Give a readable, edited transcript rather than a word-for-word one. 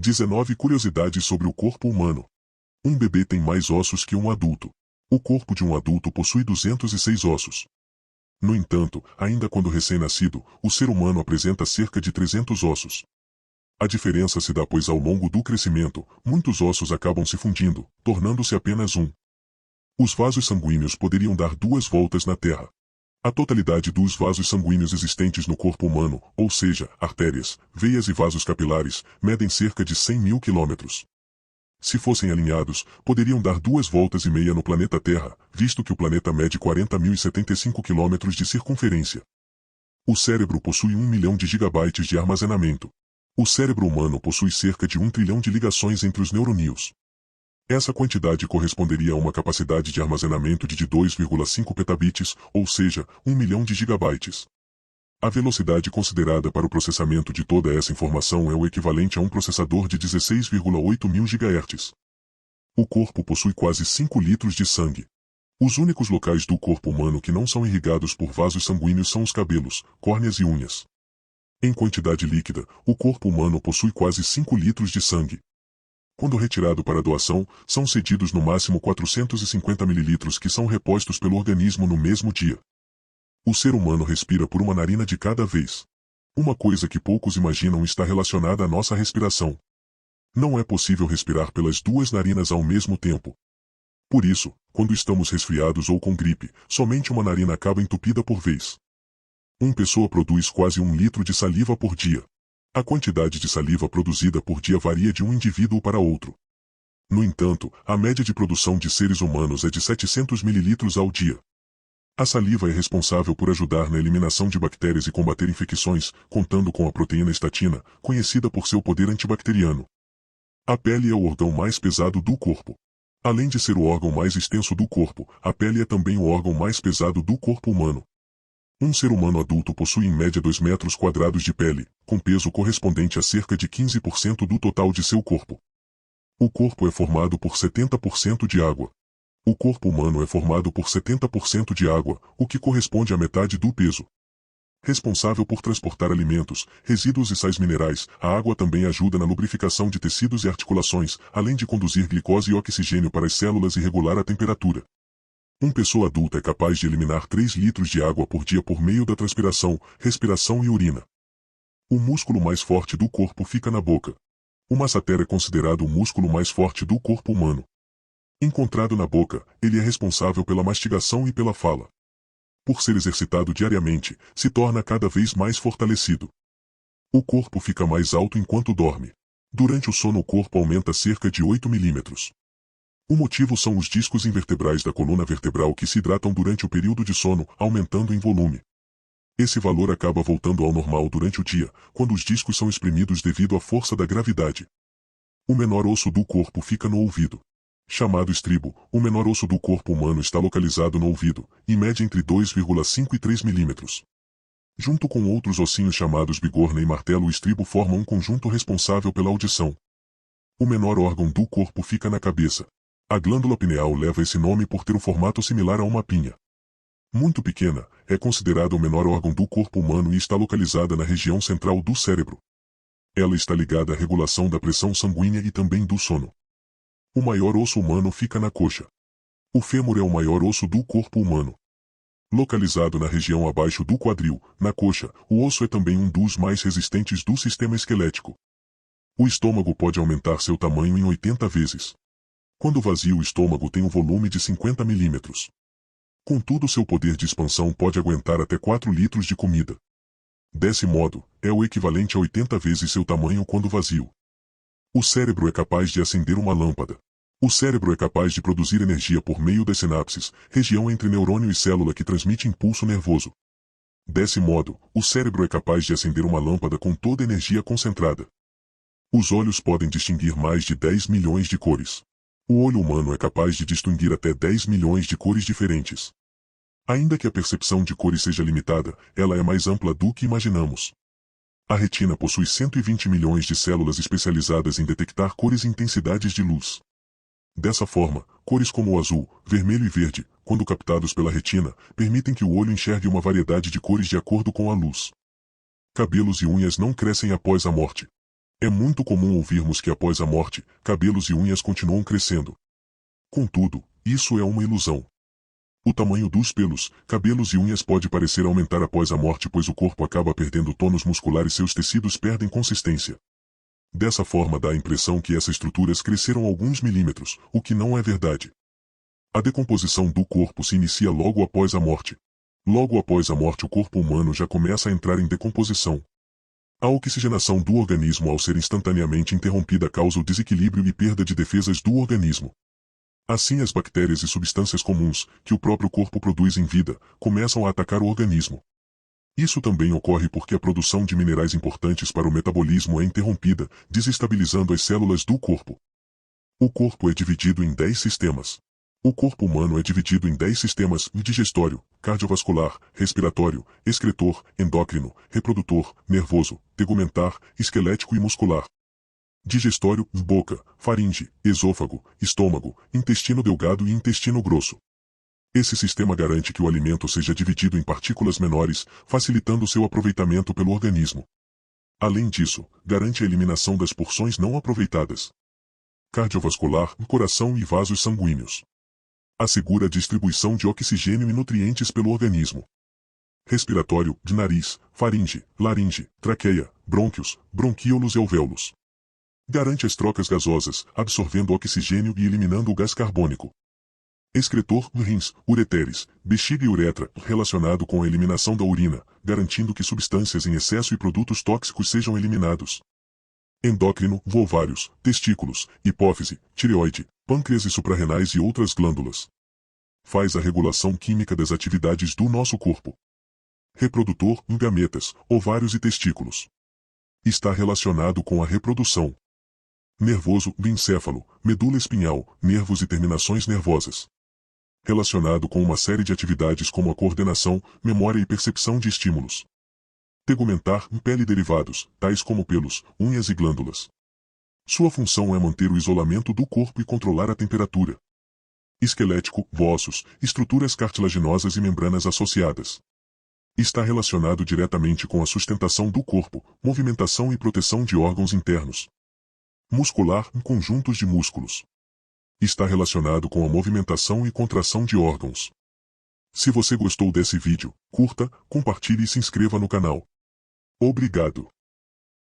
19 curiosidades sobre o corpo humano. Um bebê tem mais ossos que um adulto. O corpo de um adulto possui 206 ossos. No entanto, ainda quando recém-nascido, o ser humano apresenta cerca de 300 ossos. A diferença se dá pois ao longo do crescimento, muitos ossos acabam se fundindo, tornando-se apenas um. Os vasos sanguíneos poderiam dar 2 voltas na Terra. A totalidade dos vasos sanguíneos existentes no corpo humano, ou seja, artérias, veias e vasos capilares, medem cerca de 100 mil quilômetros. Se fossem alinhados, poderiam dar 2 voltas e meia no planeta Terra, visto que o planeta mede 40.075 quilômetros de circunferência. O cérebro possui 1 milhão de gigabytes de armazenamento. O cérebro humano possui cerca de 1 trilhão de ligações entre os neurônios. Essa quantidade corresponderia a uma capacidade de armazenamento de 2,5 petabits, ou seja, 1 milhão de gigabytes. A velocidade considerada para o processamento de toda essa informação é o equivalente a um processador de 16,8 mil GHz. O corpo possui quase 5 litros de sangue. Os únicos locais do corpo humano que não são irrigados por vasos sanguíneos são os cabelos, córneas e unhas. Em quantidade líquida, o corpo humano possui quase 5 litros de sangue. Quando retirado para doação, são cedidos no máximo 450 mililitros que são repostos pelo organismo no mesmo dia. O ser humano respira por uma narina de cada vez. Uma coisa que poucos imaginam está relacionada à nossa respiração. Não é possível respirar pelas 2 narinas ao mesmo tempo. Por isso, quando estamos resfriados ou com gripe, somente uma narina acaba entupida por vez. Uma pessoa produz quase 1 litro de saliva por dia. A quantidade de saliva produzida por dia varia de um indivíduo para outro. No entanto, a média de produção de seres humanos é de 700 mililitros ao dia. A saliva é responsável por ajudar na eliminação de bactérias e combater infecções, contando com a proteína estatina, conhecida por seu poder antibacteriano. A pele é o órgão mais pesado do corpo. Além de ser o órgão mais extenso do corpo, a pele é também o órgão mais pesado do corpo humano. Um ser humano adulto possui em média 2 metros quadrados de pele, com peso correspondente a cerca de 15% do total de seu corpo. O corpo é formado por 70% de água. O corpo humano é formado por 70% de água, o que corresponde à metade do peso. Responsável por transportar alimentos, resíduos e sais minerais, a água também ajuda na lubrificação de tecidos e articulações, além de conduzir glicose e oxigênio para as células e regular a temperatura. Uma pessoa adulta é capaz de eliminar 3 litros de água por dia por meio da transpiração, respiração e urina. O músculo mais forte do corpo fica na boca. O masseter é considerado o músculo mais forte do corpo humano. Encontrado na boca, ele é responsável pela mastigação e pela fala. Por ser exercitado diariamente, se torna cada vez mais fortalecido. O corpo fica mais alto enquanto dorme. Durante o sono o corpo aumenta cerca de 8 milímetros. O motivo são os discos invertebrais da coluna vertebral que se hidratam durante o período de sono, aumentando em volume. Esse valor acaba voltando ao normal durante o dia, quando os discos são exprimidos devido à força da gravidade. O menor osso do corpo fica no ouvido. Chamado estribo, o menor osso do corpo humano está localizado no ouvido, e mede entre 2,5 e 3 milímetros. Junto com outros ossinhos chamados bigorna e martelo, o estribo forma um conjunto responsável pela audição. O menor órgão do corpo fica na cabeça. A glândula pineal leva esse nome por ter um formato similar a uma pinha. Muito pequena, é considerada o menor órgão do corpo humano e está localizada na região central do cérebro. Ela está ligada à regulação da pressão sanguínea e também do sono. O maior osso humano fica na coxa. O fêmur é o maior osso do corpo humano. Localizado na região abaixo do quadril, na coxa, o osso é também um dos mais resistentes do sistema esquelético. O estômago pode aumentar seu tamanho em 80 vezes. Quando vazio, o estômago tem um volume de 50 milímetros. Contudo, seu poder de expansão pode aguentar até 4 litros de comida. Desse modo, é o equivalente a 80 vezes seu tamanho quando vazio. O cérebro é capaz de acender uma lâmpada. O cérebro é capaz de produzir energia por meio das sinapses, região entre neurônio e célula que transmite impulso nervoso. Desse modo, o cérebro é capaz de acender uma lâmpada com toda a energia concentrada. Os olhos podem distinguir mais de 10 milhões de cores. O olho humano é capaz de distinguir até 10 milhões de cores diferentes. Ainda que a percepção de cores seja limitada, ela é mais ampla do que imaginamos. A retina possui 120 milhões de células especializadas em detectar cores e intensidades de luz. Dessa forma, cores como o azul, vermelho e verde, quando captados pela retina, permitem que o olho enxergue uma variedade de cores de acordo com a luz. Cabelos e unhas não crescem após a morte. É muito comum ouvirmos que após a morte, cabelos e unhas continuam crescendo. Contudo, isso é uma ilusão. O tamanho dos pelos, cabelos e unhas pode parecer aumentar após a morte, pois o corpo acaba perdendo tônus muscular e seus tecidos perdem consistência. Dessa forma dá a impressão que essas estruturas cresceram alguns milímetros, o que não é verdade. A decomposição do corpo se inicia logo após a morte. Logo após a morte, o corpo humano já começa a entrar em decomposição. A oxigenação do organismo, ao ser instantaneamente interrompida, causa o desequilíbrio e perda de defesas do organismo. Assim, as bactérias e substâncias comuns, que o próprio corpo produz em vida, começam a atacar o organismo. Isso também ocorre porque a produção de minerais importantes para o metabolismo é interrompida, desestabilizando as células do corpo. O corpo é dividido em 10 sistemas. O corpo humano é dividido em 10 sistemas: digestório, cardiovascular, respiratório, excretor, endócrino, reprodutor, nervoso, tegumentar, esquelético e muscular. Digestório, boca, faringe, esôfago, estômago, intestino delgado e intestino grosso. Esse sistema garante que o alimento seja dividido em partículas menores, facilitando seu aproveitamento pelo organismo. Além disso, garante a eliminação das porções não aproveitadas. Cardiovascular, coração e vasos sanguíneos. Assegura a distribuição de oxigênio e nutrientes pelo organismo. Respiratório, de nariz, faringe, laringe, traqueia, brônquios, bronquíolos e alvéolos. Garante as trocas gasosas, absorvendo oxigênio e eliminando o gás carbônico. Excretor, rins, ureteres, bexiga e uretra, relacionado com a eliminação da urina, garantindo que substâncias em excesso e produtos tóxicos sejam eliminados. Endócrino, ovários, testículos, hipófise, tireoide, pâncreas e suprarrenais e outras glândulas. Faz a regulação química das atividades do nosso corpo. Reprodutor, gametas, ovários e testículos. Está relacionado com a reprodução. Nervoso, encéfalo, medula espinhal, nervos e terminações nervosas. Relacionado com uma série de atividades como a coordenação, memória e percepção de estímulos. Tegumentar, pele e derivados, tais como pelos, unhas e glândulas. Sua função é manter o isolamento do corpo e controlar a temperatura. Esquelético, ossos, estruturas cartilaginosas e membranas associadas. Está relacionado diretamente com a sustentação do corpo, movimentação e proteção de órgãos internos. Muscular, conjuntos de músculos. Está relacionado com a movimentação e contração de órgãos. Se você gostou desse vídeo, curta, compartilhe e se inscreva no canal. Obrigado.